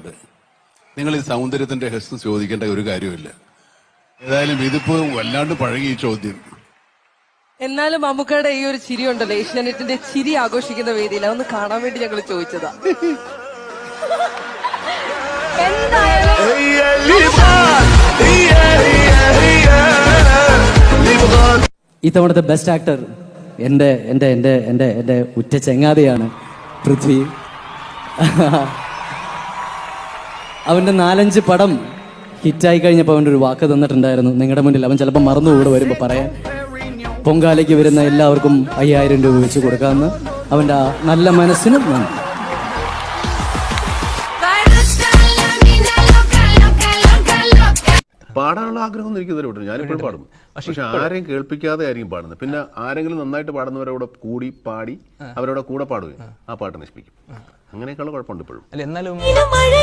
പറയാറുണ്ട്. നിങ്ങൾ ഈ സൗന്ദര്യത്തിന്റെ രഹസ്യം ചോദിക്കേണ്ട ഒരു കാര്യമില്ല. ഏതായാലും ഇതിപ്പോ വല്ലാണ്ട് പഴകി ഈ ചോദ്യം. എന്നാലും മമ്മൂക്കയുടെ ഈ ഒരു ചിരി ഉണ്ടല്ലോ, ഏഷ്യാനെറ്റിന്റെ ചിരി ആഘോഷിക്കുന്ന വേദിയിൽ, അതൊന്ന് കാണാൻ വേണ്ടി ഞങ്ങൾ ചോദിച്ചതാ. ഇത്തവണത്തെ ബെസ്റ്റ് ആക്ടർ എൻ്റെ എൻ്റെ എൻ്റെ എൻ്റെ എൻ്റെ ഉറ്റ ചെങ്ങാതിയാണ് പൃഥ്വി. അവൻ്റെ 4-5 പടം ഹിറ്റായി കഴിഞ്ഞപ്പോൾ അവൻ്റെ ഒരു വാക്ക് തന്നിട്ടുണ്ടായിരുന്നു നിങ്ങളുടെ മുന്നിൽ. അവൻ ചിലപ്പോൾ മറന്നുകൂടെ വരുമ്പോൾ പറയാൻ, പൊങ്കാലയ്ക്ക് വരുന്ന എല്ലാവർക്കും 5000 രൂപ വെച്ച് കൊടുക്കാമെന്ന്. അവൻ്റെ ആ നല്ല മനസ്സിനും നന്ദി. പാടാനുള്ള ആഗ്രഹം എനിക്ക് ഇതുവരെ വിട്ടു. ഞാനിപ്പോഴും പാടുന്നു, പക്ഷെ ആരെയും കേൾപ്പിക്കാതെ ആയിരിക്കും പാടുന്നത്. പിന്നെ ആരെങ്കിലും നന്നായിട്ട് പാടുന്നവരോട് കൂടി പാടി അവരോട് കൂടെ പാടുകയും ആ പാട്ട് നശിപ്പിക്കും. അങ്ങനെയൊക്കെയുള്ള കുഴപ്പമുണ്ട് ഇപ്പോഴും. അല്ല, എന്നാലും മഴ